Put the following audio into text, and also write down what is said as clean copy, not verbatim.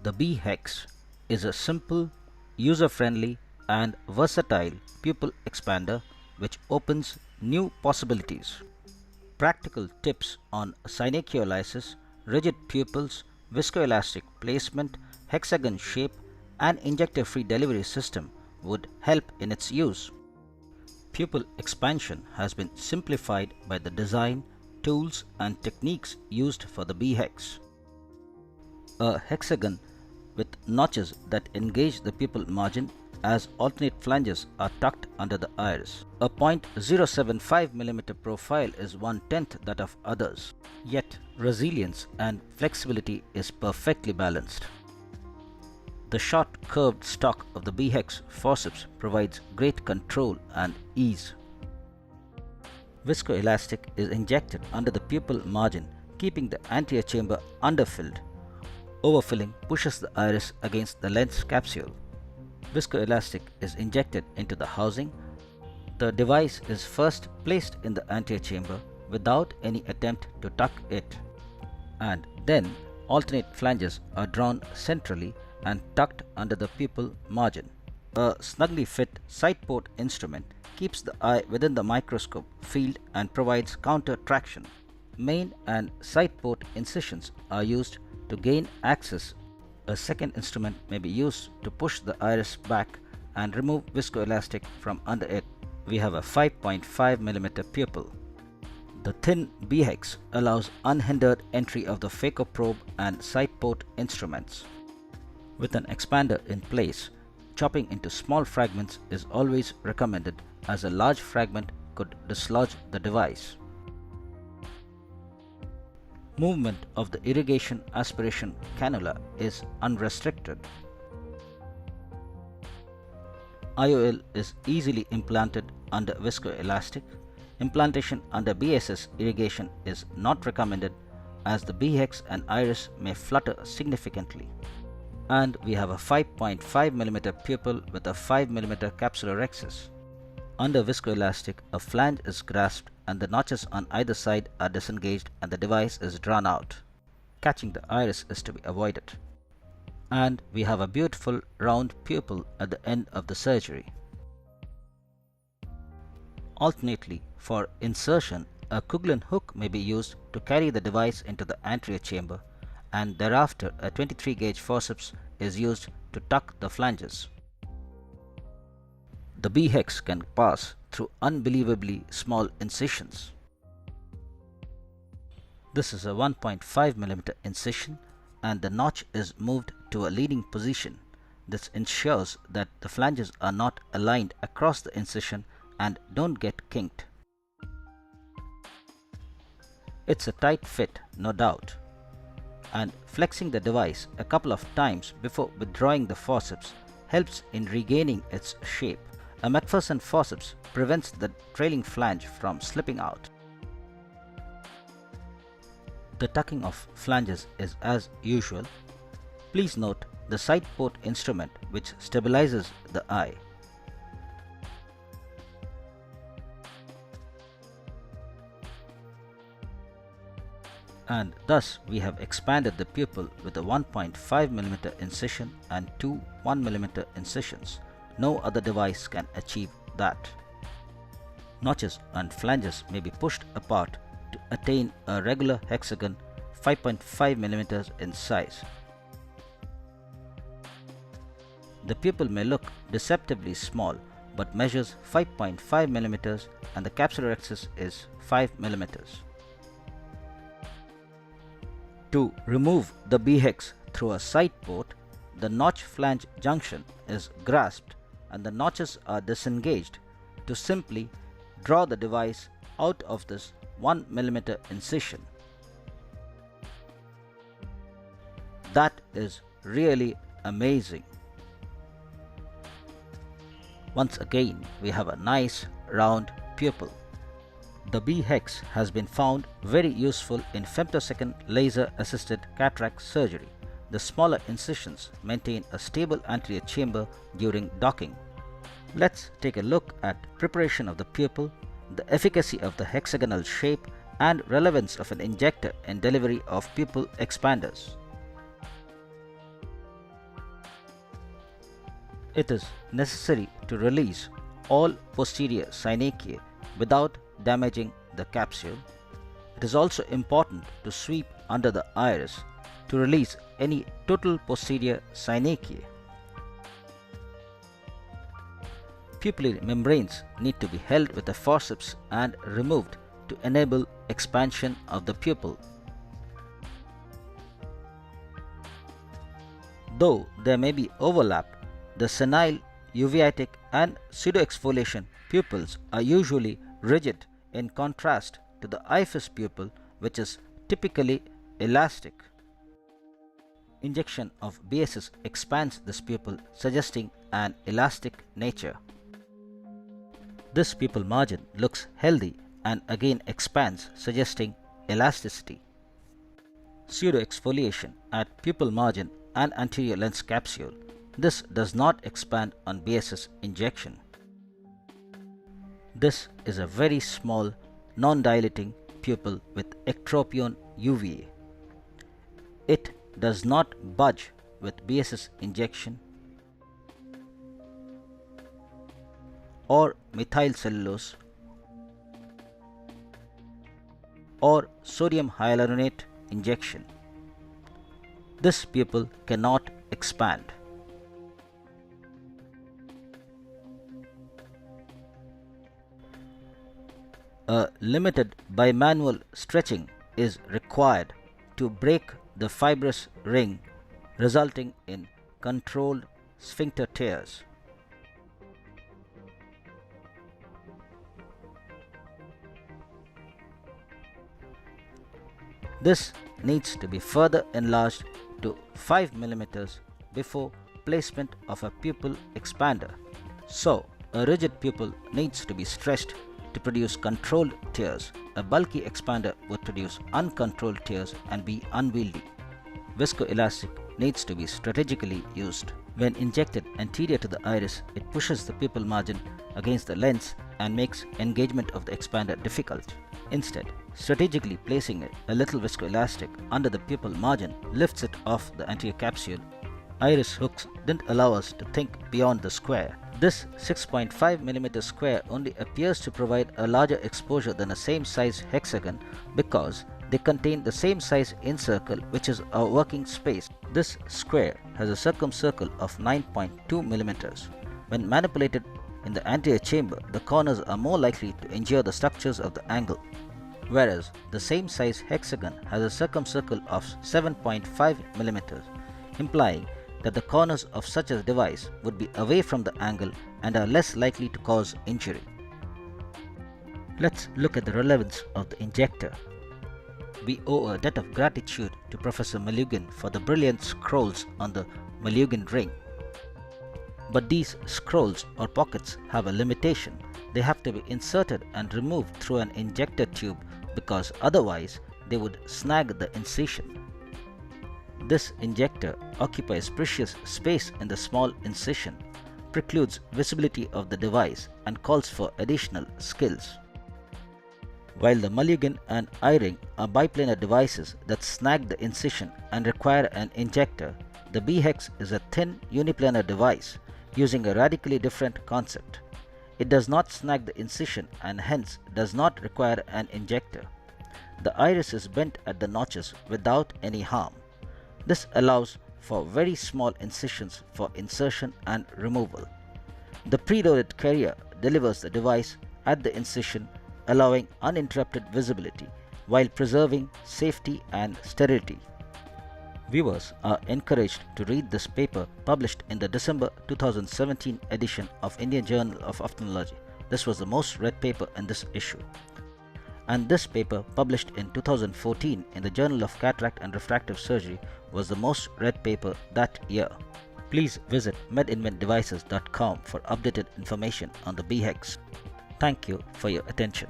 The BHEX is a simple, user-friendly and versatile pupil expander which opens new possibilities. Practical tips on synecholysis, rigid pupils, viscoelastic placement, hexagon shape and injector-free delivery system would help in its use. Pupil expansion has been simplified by the design, tools and techniques used for the BHEX. A hexagon with notches that engage the pupil margin as alternate flanges are tucked under the iris. A 0.075 mm profile is 1/10 that of others, yet resilience and flexibility is perfectly balanced. The short curved stock of the BHEX forceps provides great control and ease. Viscoelastic is injected under the pupil margin, keeping the anterior chamber underfilled. Overfilling pushes the iris against the lens capsule. Viscoelastic is injected into the housing. The device is first placed in the anterior chamber without any attempt to tuck it, and then alternate flanges are drawn centrally and tucked under the pupil margin. A snugly fit side port instrument keeps the eye within the microscope field and provides counter traction. Main and side port incisions are used to gain access. A second instrument may be used to push the iris back and remove viscoelastic from under it. We have a 5.5 mm pupil. The thin BHEX allows unhindered entry of the phaco probe and side port instruments. With an expander in place, chopping into small fragments is always recommended, as a large fragment could dislodge the device. Movement of the irrigation aspiration cannula is unrestricted. IOL is easily implanted under viscoelastic. Implantation under BSS irrigation is not recommended, as the BHEX and iris may flutter significantly. And we have a 5.5 mm pupil with a 5 mm capsular rhexis. Under viscoelastic, a flange is grasped and the notches on either side are disengaged and the device is drawn out. Catching the iris is to be avoided. And we have a beautiful round pupil at the end of the surgery. Alternately, for insertion, a Coughlin hook may be used to carry the device into the anterior chamber, and thereafter a 23 gauge forceps is used to tuck the flanges. The BHEX can pass through unbelievably small incisions. This is a 1.5 mm incision and the notch is moved to a leading position. This ensures that the flanges are not aligned across the incision and don't get kinked. It's a tight fit, no doubt, and flexing the device a couple of times before withdrawing the forceps helps in regaining its shape. A McPherson forceps prevents the trailing flange from slipping out. The tucking of flanges is as usual. Please note the side port instrument which stabilizes the eye. And thus we have expanded the pupil with a 1.5 mm incision and two 1 mm incisions. No other device can achieve that. Notches and flanges may be pushed apart to attain a regular hexagon 5.5 mm in size. The pupil may look deceptively small but measures 5.5 mm and the capsular rhexis is 5 mm. To remove the BHEX through a side port, the notch flange junction is grasped and the notches are disengaged to simply draw the device out of this 1 mm incision. That is really amazing. Once again, we have a nice round pupil. The BHEX has been found very useful in femtosecond laser-assisted cataract surgery. The smaller incisions maintain a stable anterior chamber during docking. Let's take a look at preparation of the pupil, the efficacy of the hexagonal shape, and relevance of an injector in delivery of pupil expanders. It is necessary to release all posterior synechiae without damaging the capsule. It is also important to sweep under the iris to release any total posterior synechiae. Pupillary membranes need to be held with a forceps and removed to enable expansion of the pupil. Though there may be overlap, the senile, uveitic and pseudoexfoliation pupils are usually rigid in contrast to the iris pupil, which is typically elastic. Injection of BHEX expands this pupil, suggesting an elastic nature. This pupil margin looks healthy and again expands, suggesting elasticity. Pseudoexfoliation at pupil margin and anterior lens capsule. This does not expand on BHEX injection. This is a very small, non-dilating pupil with ectropion UVA. It does not budge with BHEX injection or methylcellulose or sodium hyaluronate injection. This pupil cannot expand. A limited bimanual stretching is required to break the fibrous ring, resulting in controlled sphincter tears. This needs to be further enlarged to 5 mm before placement of a pupil expander. So, a rigid pupil needs to be stretched to produce controlled tears. A bulky expander would produce uncontrolled tears and be unwieldy. Viscoelastic needs to be strategically used. When injected anterior to the iris, it pushes the pupil margin against the lens and makes engagement of the expander difficult. Instead, strategically placing a little viscoelastic under the pupil margin lifts it off the anterior capsule. Iris hooks didn't allow us to think beyond the square. This 6.5 mm square only appears to provide a larger exposure than a same size hexagon because they contain the same size incircle, which is our working space. This square has a circumcircle of 9.2 mm. When manipulated in the anterior chamber, the corners are more likely to injure the structures of the angle, whereas the same size hexagon has a circumcircle of 7.5 mm, implying that the corners of such a device would be away from the angle and are less likely to cause injury. Let's look at the relevance of the injector. We owe a debt of gratitude to Professor Malugin for the brilliant scrolls on the Malugin ring. But these scrolls or pockets have a limitation. They have to be inserted and removed through an injector tube because otherwise they would snag the incision. This injector occupies precious space in the small incision, precludes visibility of the device, and calls for additional skills. While the Malugin and I-ring are biplanar devices that snag the incision and require an injector, the BHEX is a thin uniplanar device using a radically different concept. It does not snag the incision and hence does not require an injector. The iris is bent at the notches without any harm. This allows for very small incisions for insertion and removal. The preloaded carrier delivers the device at the incision, allowing uninterrupted visibility while preserving safety and sterility. Viewers are encouraged to read this paper published in the December 2017 edition of Indian Journal of Ophthalmology. This was the most read paper in this issue. And this paper, published in 2014 in the Journal of Cataract and Refractive Surgery, was the most read paper that year. Please visit medinventdevices.com for updated information on the BHEX. Thank you for your attention.